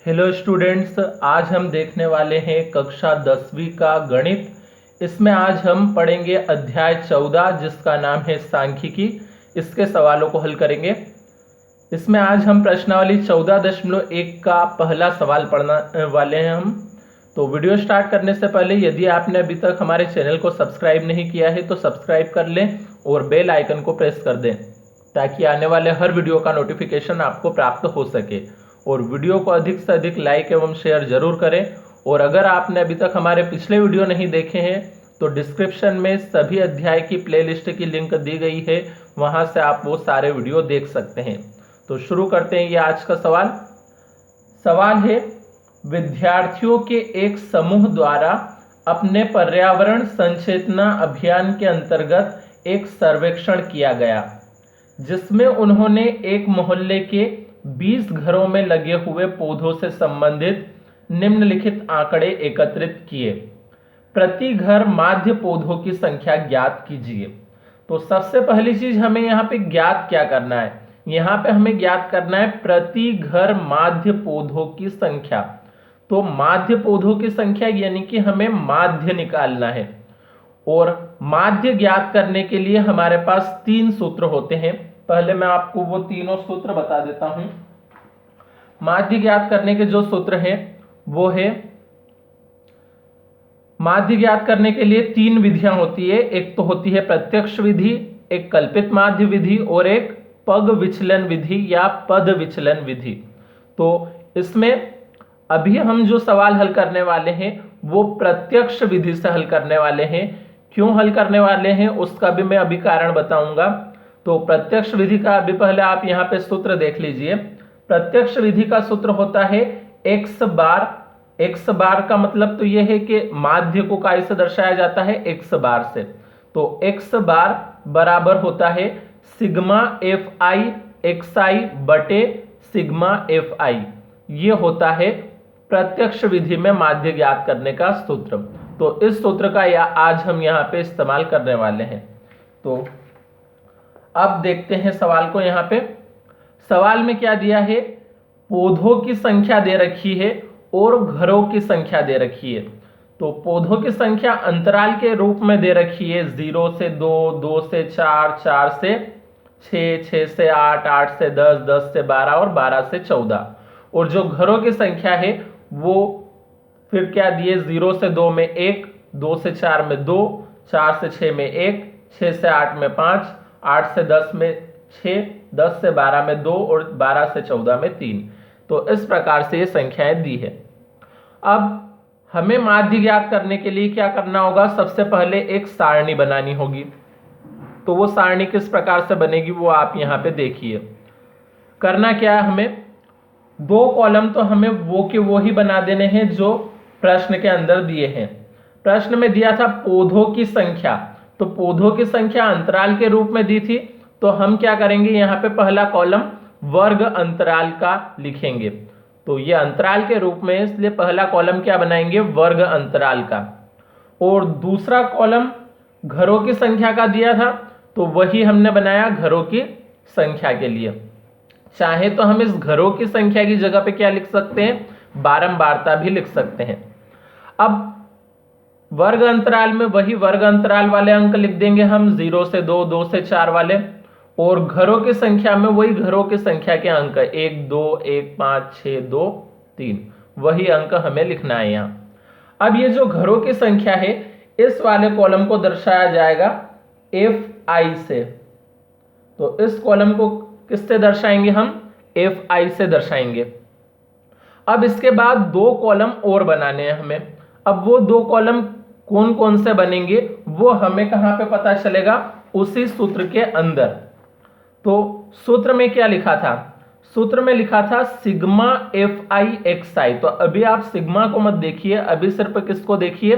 Hello students, आज हम देखने वाले हैं कक्षा 10वीं का गणित। इसमें आज हम पढ़ेंगे अध्याय 14 जिसका नाम है सांख्यिकी। इसके सवालों को हल करेंगे। इसमें आज हम प्रश्नावली 14.1 का पहला सवाल पढ़ने वाले हैं हम। तो वीडियो स्टार्ट करने से पहले यदि आपने अभी तक हमारे चैनल को सब्सक्राइब नहीं किया है तो सब्सक्राइब कर लें और बेल आइकन को प्रेस कर दें ताकि आने वाले हर वीडियो का नोटिफिकेशन आपको प्राप्त हो सके। और वीडियो को अधिक से अधिक लाइक एवं शेयर जरूर करें। और अगर आपने अभी तक हमारे पिछले वीडियो नहीं देखे हैं तो डिस्क्रिप्शन में सभी अध्याय की प्लेलिस्ट की लिंक दी गई है, वहां से आप वो सारे वीडियो देख सकते हैं। तो शुरू करते हैं। ये आज का सवाल है, विद्यार्थियों के एक समूह द्वारा अपने पर्यावरण संचेतना अभियान के अंतर्गत एक सर्वेक्षण किया गया जिसमें उन्होंने एक मोहल्ले के 20 घरों में लगे हुए पौधों से संबंधित निम्नलिखित आंकड़े एकत्रित किए। प्रति घर माध्य पौधों की संख्या ज्ञात कीजिए। तो सबसे पहली चीज हमें यहाँ पे ज्ञात क्या करना है, यहाँ पे हमें ज्ञात करना है प्रति घर माध्य पौधों की संख्या। तो माध्य पौधों की संख्या यानी कि हमें माध्य निकालना है। और माध्य ज्ञात करने के लिए हमारे पास 3 सूत्र होते हैं। पहले मैं आपको वो तीनों सूत्र बता देता हूं। माध्य ज्ञात करने के जो सूत्र हैं वो है, माध्य ज्ञात करने के लिए 3 विधियां होती है। एक तो होती है प्रत्यक्ष विधि, एक कल्पित माध्य विधि और एक पग विचलन विधि या पद विचलन विधि। तो इसमें अभी हम जो सवाल हल करने वाले हैं वो प्रत्यक्ष विधि से हल करने वाले हैं। क्यों हल करने वाले हैं उसका भी मैं अभी कारण बताऊंगा। तो प्रत्यक्ष विधि का अभी पहले आप यहाँ पे सूत्र देख लीजिए। प्रत्यक्ष विधि का सूत्र होता है x बार। x बार का मतलब तो यह है कि माध्य को काय से दर्शाया जाता है, x बार से। तो x बार बराबर होता है सिग्मा एफ आई एक्स आई बटे सिग्मा एफ आई। ये होता है प्रत्यक्ष विधि में माध्य ज्ञात करने का सूत्र। तो इस सूत्र का आज हम यहाँ पे इस्तेमाल करने वाले हैं। तो अब देखते हैं सवाल को। यहाँ पे सवाल में क्या दिया है, पौधों की संख्या दे रखी है और घरों की संख्या दे रखी है। तो पौधों की संख्या अंतराल के रूप में दे रखी है 0 से 2, 2 से 4, 4 से 6, 6 से 8, 8 से 10, 10 से 12 और 12 से 14। और जो घरों की संख्या है वो फिर क्या दिए, 0 से 2 में 1, 2 से 4 में 2, 4 से 6 में 1, 6 से 8 में 5, 8 से 10 में 6, 10 से 12 में 2 और 12 से 14 में 3। तो इस प्रकार से ये संख्याएं दी है। अब हमें माध्य ज्ञात करने के लिए क्या करना होगा, सबसे पहले एक सारणी बनानी होगी। तो वो सारणी किस प्रकार से बनेगी वो आप यहाँ पे देखिए। करना क्या है, हमें 2 कॉलम तो हमें वो के वो ही बना देने हैं जो प्रश्न के अंदर दिए हैं। प्रश्न में दिया था पौधों की संख्या, तो पौधों की संख्या अंतराल के रूप में दी थी। तो हम क्या करेंगे, यहाँ पे पहला कॉलम वर्ग अंतराल का लिखेंगे। तो ये अंतराल के रूप में, इसलिए पहला कॉलम क्या बनाएंगे, वर्ग अंतराल का। और दूसरा कॉलम घरों की संख्या का दिया था तो वही हमने बनाया घरों की संख्या के लिए। चाहे तो हम इस घरों की संख्या की जगह पे क्या लिख सकते हैं, बारंबारता भी लिख सकते हैं। अब वर्ग अंतराल में वही वर्ग अंतराल वाले अंक लिख देंगे हम, 0 से 2, 2 से 4 वाले। और घरों की संख्या में वही घरों की संख्या के अंक 1, 2, 1, 5, 6, 2, 3, वही अंक हमें लिखना है यहाँ। अब ये जो घरों की संख्या है इस वाले कॉलम को दर्शाया जाएगा एफ आई से। तो इस कॉलम को किससे दर्शाएंगे हम, एफ आई से दर्शाएंगे। अब इसके बाद 2 कॉलम और बनाने हैं हमें। अब वो 2 कॉलम कौन कौन से बनेंगे वो हमें कहां पे पता चलेगा, उसी सूत्र के अंदर। तो सूत्र में क्या लिखा था, सूत्र में लिखा था सिग्मा एफ आई एक्स आई। तो अभी आप सिग्मा को मत देखिए, अभी सिर्फ किसको देखिए,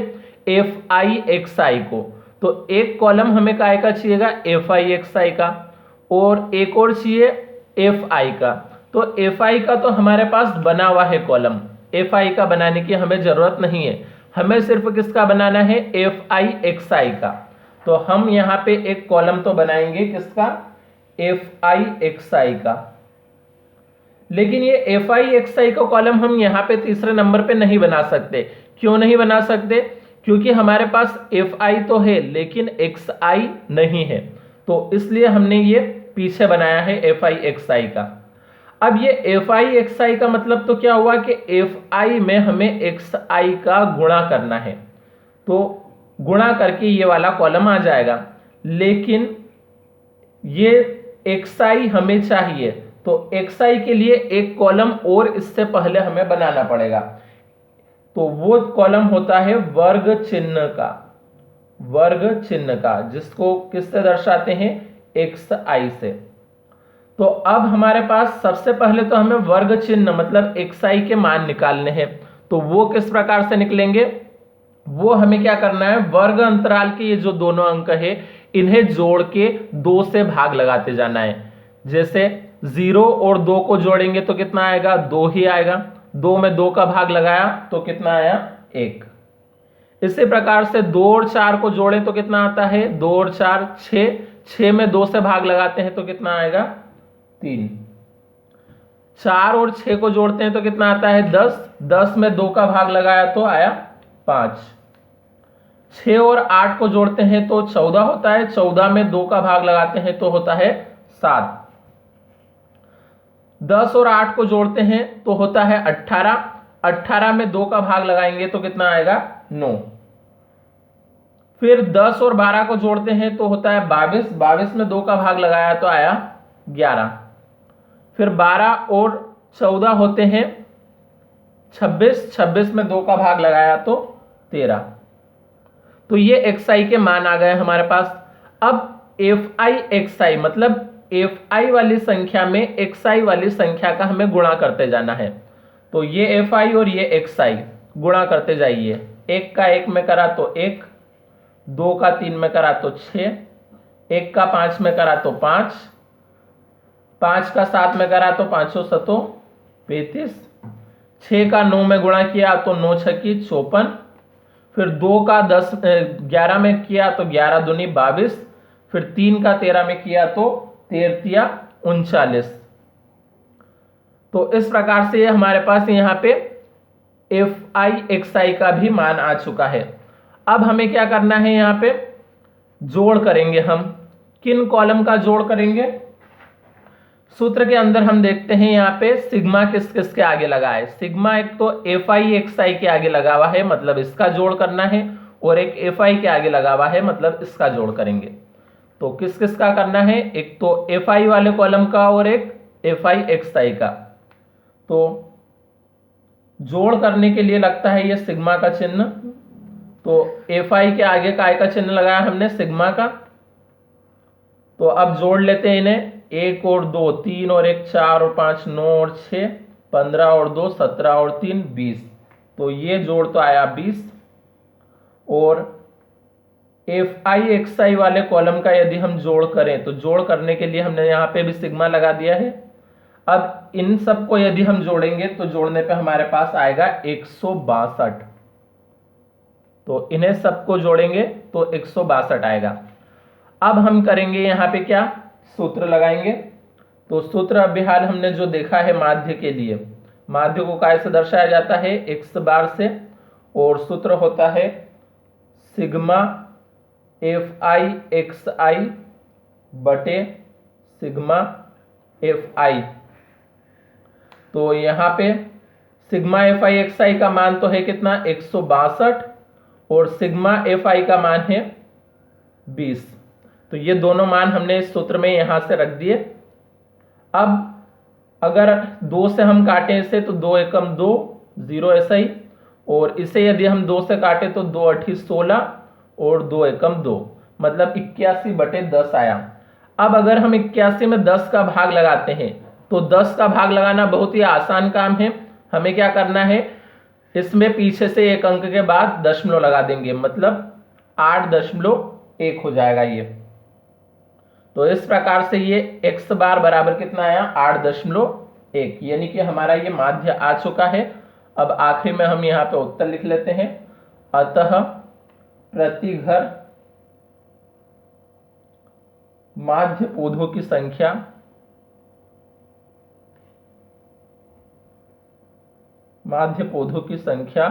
एफ आई एक्स आई को। तो एक कॉलम हमें काय का चाहिएगा, एफ आई एक्स आई का, और एक और चाहिए एफ आई का। तो एफ आई का तो हमारे पास बना हुआ है कॉलम, एफ आई का बनाने की हमें जरूरत नहीं है। हमें सिर्फ किसका बनाना है, एफ आई एक्स आई का। तो हम यहाँ पे एक कॉलम तो बनाएंगे किसका, एफ आई एक्स आई का। लेकिन ये एफ आई एक्स आई का कॉलम हम यहाँ पे तीसरे नंबर पे नहीं बना सकते। क्यों नहीं बना सकते? क्योंकि हमारे पास एफ आई तो है लेकिन एक्स आई नहीं है, तो इसलिए हमने ये पीछे बनाया है एफ आई एक्स आई का। अब ये एफ आई एक्स आई का मतलब तो क्या हुआ कि एफ आई में हमें एक्स आई का गुणा करना है, तो गुणा करके ये वाला कॉलम आ जाएगा। लेकिन ये एक्स आई हमें चाहिए, तो एक्स आई के लिए एक कॉलम और इससे पहले हमें बनाना पड़ेगा, तो वो कॉलम होता है वर्ग चिन्ह का, वर्ग चिन्ह का, जिसको किससे दर्शाते हैं? एक्स आई से। तो अब हमारे पास सबसे पहले तो हमें वर्ग चिन्ह मतलब एक्स आई के मान निकालने हैं। तो वो किस प्रकार से निकलेंगे? वो हमें क्या करना है, वर्ग अंतराल के ये जो दोनों अंक है इन्हें जोड़ के 2 से भाग लगाते जाना है। जैसे 0 और 2 को जोड़ेंगे तो कितना आएगा? 2 ही आएगा। 2 में 2 का भाग लगाया तो कितना आया? 1। इसी प्रकार से 2 और 4 को जोड़े तो कितना आता है? 2 और 4 6। 6 में 2 से भाग लगाते हैं तो कितना आएगा? 3। 4 और 6 को जोड़ते हैं तो कितना आता है? 10। 10 में 2 का भाग लगाया तो आया 5। 6 और 8 को जोड़ते हैं तो 14 होता है। 14 में 2 का भाग लगाते हैं तो होता है 7। 10 और 8 को जोड़ते हैं तो होता है 18। 18 में 2 का भाग लगाएंगे तो कितना आएगा? 9। फिर 10 और 12 को जोड़ते हैं तो होता है 22। 22 में 2 का भाग लगाया तो आया 11। फिर 12 और 14 होते हैं 26। 26 में 2 का भाग लगाया तो 13। तो ये एक्स आई के मान आ गए हमारे पास। अब एफ आई एक्स आई मतलब एफ आई वाली संख्या में एक्स आई वाली संख्या का हमें गुणा करते जाना है। तो ये एफ आई और ये एक्स आई गुणा करते जाइए। 1 का 1 में करा तो 1, 2 का 3 में करा तो 6, 1 का 5 में करा तो 5, 5 का 7 में करा तो 5 7 35, 6 का 9 में गुणा किया तो 9 छक्की 54, फिर 2 का 11 में किया तो 11 दूनी 22, फिर 3 का 13 में किया तो 13 39। तो इस प्रकार से हमारे पास यहाँ पे एफ आई एक्स आई का भी मान आ चुका है। अब हमें क्या करना है? यहाँ पे जोड़ करेंगे हम। किन कॉलम का जोड़ करेंगे? सूत्र के अंदर हम देखते हैं यहाँ पे सिग्मा किस किस के आगे लगा है। सिग्मा एक तो एफ आई एक्स आई के आगे लगा हुआ है, मतलब इसका जोड़ करना है, और एक एफ आई के आगे लगा हुआ है, मतलब इसका जोड़ करेंगे। तो किस किस का करना है? एक तो एफ आई वाले कॉलम का और एक एफ आई एक्स आई का। तो जोड़ करने के लिए लगता है ये सिग्मा का चिन्ह। तो एफ आई के आगे काय का चिन्ह लगाया हमने? सिग्मा का। तो अब जोड़ लेते हैं इन्हें। 1 और 2 3 और 1 4 और 5 9 और 6 15 और 2 17 और 3 20। तो ये जोड़ तो आया 20। और एफ आई एक्स आई वाले कॉलम का यदि हम जोड़ करें तो जोड़ करने के लिए हमने यहाँ पे भी सिग्मा लगा दिया है। अब इन सबको यदि हम जोड़ेंगे तो जोड़ने पे हमारे पास आएगा 162। तो इन्हें सबको जोड़ेंगे तो 162 आएगा। अब हम करेंगे यहाँ पे क्या? सूत्र लगाएंगे। तो सूत्र अब बिहार हमने जो देखा है माध्य के लिए, माध्य को काय से दर्शाया जाता है? एक्स बार से, और सूत्र होता है सिग्मा एफ आई एक्स आई बटे सिग्मा एफ आई। तो यहाँ पे सिग्मा एफ आई एक्स आई का मान तो है कितना? 162, और सिग्मा एफ आई का मान है 20। तो ये दोनों मान हमने इस सूत्र में यहां से रख दिए। अब अगर 2 से हम काटें इसे तो 2 एकम 2 0 ऐसा ही, और इसे यदि हम 2 से काटे तो 2 8 16 और 2 एकम 2, मतलब 81 बटे 10 आया। अब अगर हम 81 में 10 का भाग लगाते हैं तो 10 का भाग लगाना बहुत ही आसान काम है। हमें क्या करना है? इसमें पीछे से एक अंक के बाद दशमलव लगा देंगे, मतलब 8.1 हो जाएगा ये। तो इस प्रकार से ये x बार बराबर कितना आया? 8.1, यानी कि हमारा ये माध्य आ चुका है। अब आखिर में हम यहाँ पे उत्तर लिख लेते हैं। अतः प्रति घर माध्य पौधों की संख्या माध्य पौधों की संख्या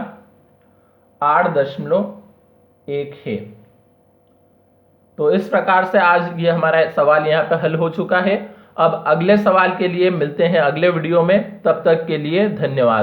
8.1 है। तो इस प्रकार से आज ये हमारा सवाल यहाँ पे हल हो चुका है। अब अगले सवाल के लिए मिलते हैं अगले वीडियो में, तब तक के लिए धन्यवाद।